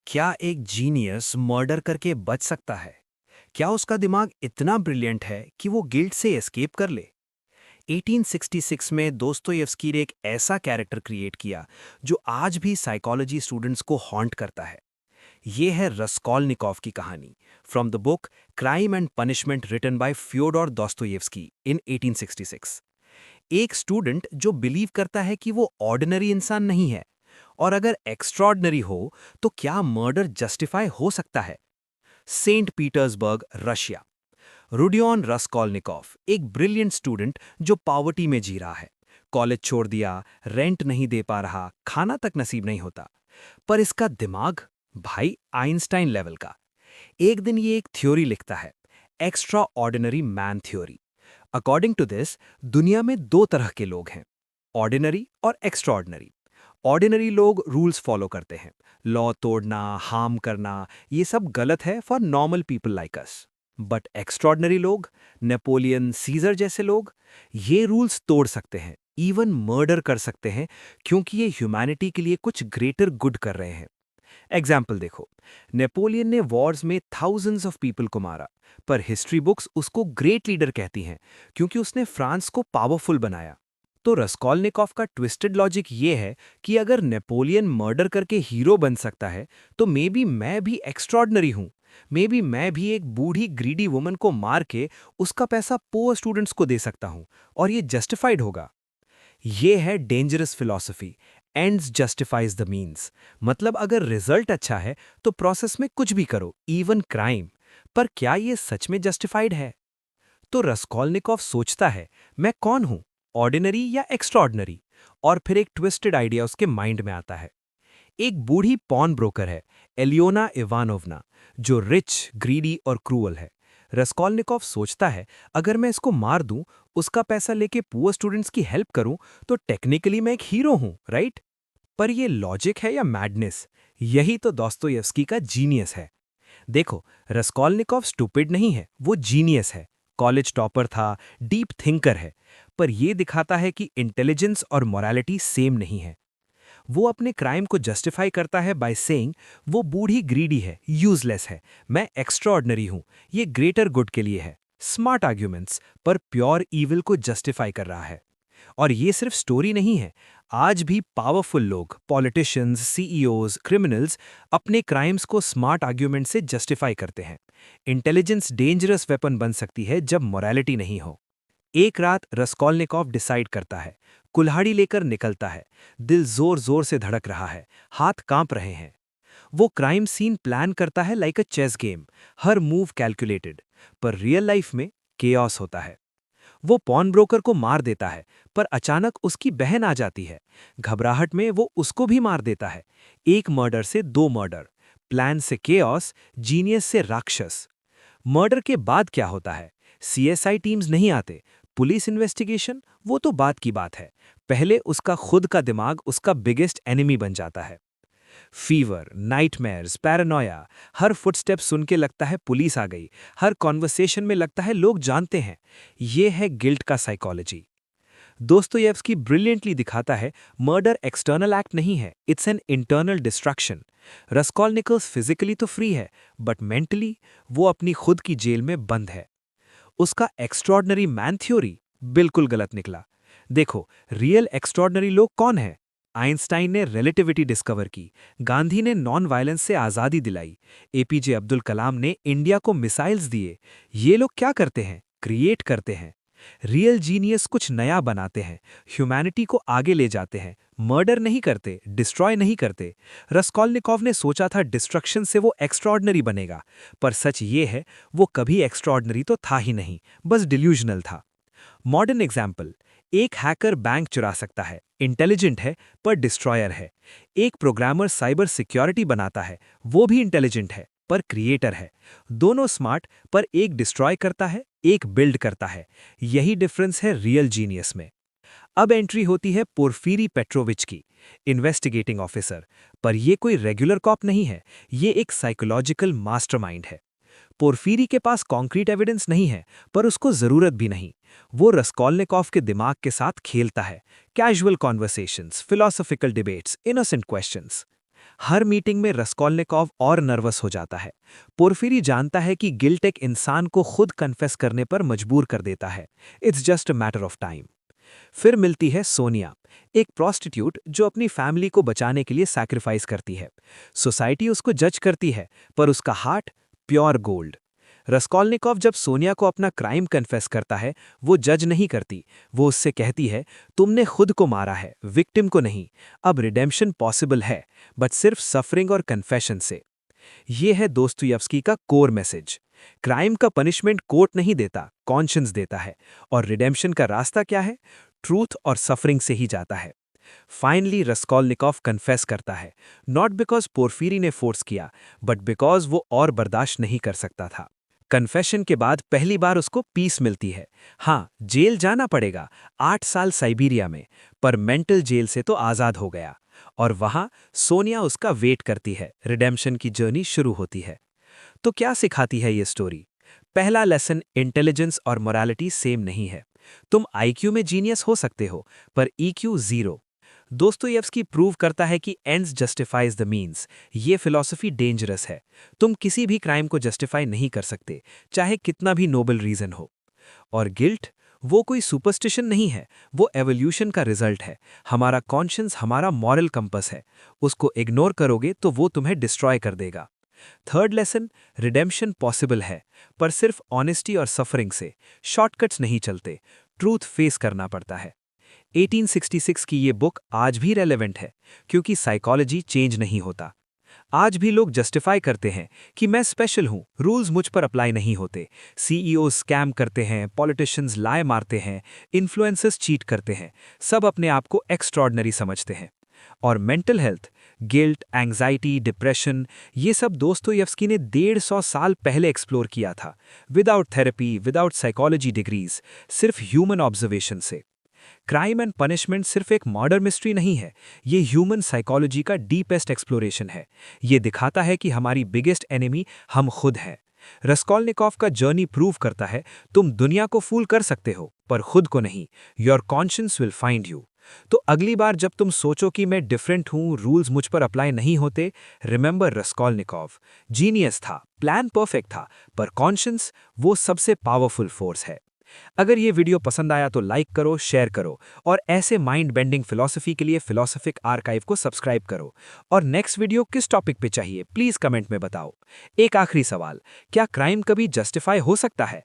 क्या एक genius murder करके बच सकता है? क्या उसका दिमाग इतना ब्रिलियंट है कि वो गिल्ट से एस्केप कर ले? 1866 में दोस्तोयेव्स्की ने एक ऐसा कैरेक्टर क्रिएट किया जो आज भी साइकोलॉजी स्टूडेंट्स को हॉन्ट करता है। ये है रस्कोल्निकोव की कहानी from the book crime and punishment written by Fyodor Dostoevsky in 1866। एक स्टूडेंट जो बिलीव करता है कि वो ऑर्डिनरी इंसान नहीं है, और अगर एक्स्ट्रॉर्डनरी हो तो क्या मर्डर जस्टिफाई हो सकता है? Saint Petersburg, Russia. Rodion Raskolnikov एक ब्रिलियंट स्टूडेंट जो पॉवर्टी में जी रहा है। कॉलेज छोड़ दिया, रेंट नहीं दे पा रहा, खाना तक नसीब नहीं होता। पर इसका दिमाग, भाई, आइंस्टाइन लेवल का। एक दिन ये एक थ्योरी लिखता है, extraordinary man theory. According to this, दुनिया में दो तरह के लोग हैं, ऑर्डिनरी और एक्स्ट्राऑर्डिनरी। ऑर्डिनरी लोग रूल्स फॉलो करते हैं, लॉ तोड़ना, हार्म करना, ये सब गलत है for normal people like us. But extraordinary लोग, नेपोलियन, सीजर जैसे लोग, ये रूल्स तोड़ सकते हैं, इवन मर्डर कर सकते हैं, क्योंकि ये ह्यूमैनिटी के लिए कुछ ग्रेटर गुड कर रहे हैं। एग्जाम्पल देखो, नेपोलियन ने वॉर्स में थाउजेंड्स ऑफ पीपल को मारा, पर हिस्ट्री बुक्स उसको ग्रेट लीडर कहती हैं, क्योंकि उसने फ्रांस को पावरफुल बनाया। तो रस्कोल्निकोव का ट्विस्टेड लॉजिक ये है कि अगर नेपोलियन मर्डर करके हीरो बन सकता है, तो मे बी मैं भी एक्स्ट्रॉर्डनरी हूं। मे बी मैं भी एक बूढ़ी ग्रीडी वुमन को मार के उसका पैसा पुअर स्टूडेंट्स को दे सकता हूं, और ये जस्टिफाइड होगा। ये है dangerous philosophy, ends justifies the means. मतलब अगर रिजल्ट अच्छा है तो प्रोसेस में कुछ भी करो, इवन क्राइम। पर क्या ये सच में जस्टिफाइड है? तो रस्कोल्निकोव सोचता है, मैं कौन हूं, ऑर्डिनरी या एक्स्ट्राऑर्डिनरी? और फिर एक ट्विस्टेड आइडिया उसके माइंड में आता है। एक बूढ़ी पॉन ब्रोकर है, एलियोना इवानोवना, जो रिच, ग्रीडी और क्रूअल है। रस्कोल्निकोव सोचता है, अगर मैं इसको मार दूं, उसका पैसा लेके पुअर स्टूडेंट्स की हेल्प करूं, तो टेक्निकली मैं एक हीरो हूं, राइट? पर ये लॉजिक है या मैडनेस? यही तो दोस्तोयेव्स्की का जीनियस है। देखो, रस्कोल्निकोव स्टूपिड नहीं है, वो जीनियस है। कॉलेज टॉपर था, डीप थिंकर है। पर ये दिखाता है कि इंटेलिजेंस और मोरालिटी सेम नहीं है। वो अपने क्राइम को जस्टिफाई करता है बाय सेइंग, वो बूढ़ी ग्रीडी है, यूजलेस है, मैं एक्स्ट्राऑर्डिनरी हूं, ये ग्रेटर गुड के लिए है। स्मार्ट आर्ग्यूमेंट्स, पर प्योर ईविल को जस्टिफाई कर रहा है। और ये सिर्फ स्टोरी नहीं है। आज भी पावरफुल लोग, पॉलिटिशियंस, सीईओज, क्रिमिनल्स, अपने क्राइम्स को स्मार्ट आर्ग्यूमेंट से जस्टिफाई करते हैं। इंटेलिजेंस डेंजरस वेपन बन सकती है जब मोरालिटी नहीं हो। एक रात रस्कोल्निकोव डिसाइड करता है, कुल्हाड़ी लेकर निकलता है। दिल जोर जोर से धड़क रहा है, हाथ कांप रहे हैं। वो क्राइम सीन प्लान करता है लाइक अ चेस गेम, हर मूव कैलकुलेटेड। पर रियल लाइफ में केओस होता है। वो पॉन ब्रोकर को मार देता है, पर अचानक उसकी बहन आ जाती है। घबराहट में वो उसको भी मार देता है। एक मर्डर से दो मर्डर, प्लान से केओस, जीनियस से राक्षस। मर्डर के बाद क्या होता है? सीएसआई टीम्स नहीं आते, पुलिस इन्वेस्टिगेशन वो तो बात की बात है। पहले उसका खुद का दिमाग उसका बिगेस्ट एनिमी बन जाता है। फीवर, नाइटमेयर्स, पैरानोया, हर फुटस्टेप सुन के लगता है पुलिस आ गई, हर कॉन्वर्सेशन में लगता है लोग जानते हैं। ये है गिल्ट का साइकोलॉजी। दोस्तोयेव्स्की ब्रिलियंटली दिखाता है, मर्डर एक्सटर्नल एक्ट नहीं है, it's an internal destruction. Raskolnikov physically तो फ्री है, बट मेंटली वो अपनी खुद की जेल में बंद है। उसका एक्स्ट्रॉर्डनरी मैन थ्योरी बिल्कुल गलत निकला। देखो, रियल एक्स्ट्रॉर्डनरी लोग कौन है? आइंस्टाइन ने रिलेटिविटी डिस्कवर की, गांधी ने नॉन वायलेंस से आज़ादी दिलाई, एपीजे अब्दुल कलाम ने इंडिया को मिसाइल्स दिए। ये लोग क्या करते हैं? क्रिएट करते हैं। रियल जीनियस कुछ नया बनाते हैं, ह्यूमैनिटी को आगे ले जाते हैं। मर्डर नहीं करते, डिस्ट्रॉय नहीं करते। रस्कोल्निकोव ने सोचा था डिस्ट्रक्शन से वो एक्स्ट्रॉर्डनरी बनेगा, पर सच ये है, वो कभी एक्स्ट्रॉर्डनरी तो था ही नहीं, बस डिल्यूजनल था। मॉडर्न एग्जाम्पल, एक हैकर बैंक चुरा सकता है, इंटेलिजेंट है, पर डिस्ट्रॉयर है। एक प्रोग्रामर साइबर सिक्योरिटी बनाता है, वो भी इंटेलिजेंट है, पर क्रिएटर है। दोनों स्मार्ट, पर एक डिस्ट्रॉय करता है, एक बिल्ड करता है। यही डिफरेंस है रियल जीनियस में। अब एंट्री होती है पोर्फिरी पेट्रोविच की, इन्वेस्टिगेटिंग ऑफिसर। पर ये कोई रेगुलर कॉप नहीं है, ये एक साइकोलॉजिकल मास्टरमाइंड है। पोर्फिरी के पास कॉन्क्रीट एविडेंस नहीं है, पर उसको जरूरत भी नहीं। वो रस्कोल्निकोव के दिमाग के साथ खेलता है, casual conversations, philosophical debates, innocent questions. हर मीटिंग में रस्कोल्निकॉव और नर्वस हो जाता है। पोर्फिरी जानता है कि गिल्ट एक इंसान को खुद कन्फेस करने पर मजबूर कर देता है। It's just a matter of time. फिर मिलती है सोनिया, एक प्रोस्टिट्यूट जो अपनी फैमिली को बचाने के लिए सैक्रिफाइस करती है। सोसाइटी उसको जज करती है, पर उसका हार्ट प्योर गोल्ड। रस्कोल्निकॉव जब सोनिया को अपना क्राइम कन्फेस करता है, वो जज नहीं करती। वो उससे कहती है, तुमने खुद को मारा है, विक्टिम को नहीं। अब रिडेम्पशन पॉसिबल है, बट सिर्फ सफरिंग और कन्फेशन से। ये है दोस्तोयेव्स्की का कोर मैसेज। क्राइम का पनिशमेंट कोर्ट नहीं देता, कॉन्शियंस देता है। और रिडेम्पशन का रास्ता क्या है? ट्रूथ और सफरिंग से ही जाता है। फाइनली रस्कोल्निकॉव कन्फेस करता है, नॉट बिकॉज पोर्फिरी ने फोर्स किया, बट बिकॉज वो और बर्दाश्त नहीं कर सकता था। कन्फेशन के बाद पहली बार उसको पीस मिलती है। हाँ, जेल जाना पड़ेगा, 8 साल साइबीरिया में, पर मेंटल जेल से तो आज़ाद हो गया। और वहाँ सोनिया उसका वेट करती है, रिडेम्पशन की जर्नी शुरू होती है। तो क्या सिखाती है ये स्टोरी? पहला लेसन, इंटेलिजेंस और मोरालिटी सेम नहीं है। तुम आईक्यू में जीनियस हो सकते हो, पर ईक्यू जीरो। दोस्तोयेव्स्की प्रूव करता है कि एंड्स जस्टिफाइज द मीन्स। ये फिलॉसफी डेंजरस है। तुम किसी भी क्राइम को जस्टिफाई नहीं कर सकते, चाहे कितना भी नोबल रीजन हो। और गिल्ट, वो कोई सुपरस्टिशन नहीं है, वो एवोल्यूशन का रिजल्ट है। हमारा कॉन्शियंस हमारा मॉरल कंपस है। उसको इग्नोर करोगे तो वो तुम्हें डिस्ट्रॉय कर देगा। थर्ड लेसन, रिडेम्पशन पॉसिबल है, पर सिर्फ ऑनेस्टी और सफरिंग से। शॉर्टकट्स नहीं चलते, ट्रूथ फेस करना पड़ता है। 1866 की ये बुक आज भी रेलेवेंट है, क्योंकि साइकोलॉजी चेंज नहीं होता। आज भी लोग जस्टिफाई करते हैं कि मैं स्पेशल हूं, रूल्स मुझ पर अप्लाई नहीं होते। सीईओ स्कैम करते हैं, पॉलिटिशियंस लाए मारते हैं, इन्फ्लुएंसर्स चीट करते हैं, सब अपने आप को एक्स्ट्रॉर्डनरी समझते हैं। और mental health, guilt, anxiety, depression, ये सब दोस्तोयेव्स्की ने 150 साल पहले एक्सप्लोर किया था, without therapy, without psychology degrees, सिर्फ ह्यूमन ऑब्जर्वेशन से। क्राइम एंड पनिशमेंट सिर्फ एक मर्डर मिस्ट्री नहीं है, ये ह्यूमन साइकोलॉजी का डीपेस्ट एक्सप्लोरेशन है। ये दिखाता है कि हमारी बिगेस्ट एनिमी हम खुद हैं। रस्कोल्निकॉव का जर्नी प्रूव करता है, तुम दुनिया को फूल कर सकते हो, पर खुद को नहीं। Your conscience will find you. तो अगली बार जब तुम सोचो कि मैं डिफरेंट हूं, रूल्स मुझ पर अप्लाई नहीं होते, रिमेंबर रस्कोल्निकॉव। जीनियस था, प्लान परफेक्ट था, पर कॉन्शियंस वो सबसे पावरफुल फोर्स है। अगर ये वीडियो पसंद आया तो लाइक करो, शेयर करो, और ऐसे माइंड बेंडिंग फिलॉसफी के लिए फिलोसॉफिक आर्काइव को सब्सक्राइब करो। और नेक्स्ट वीडियो किस टॉपिक पे चाहिए प्लीज कमेंट में बताओ। एक आखिरी सवाल, क्या क्राइम कभी जस्टिफाई हो सकता है?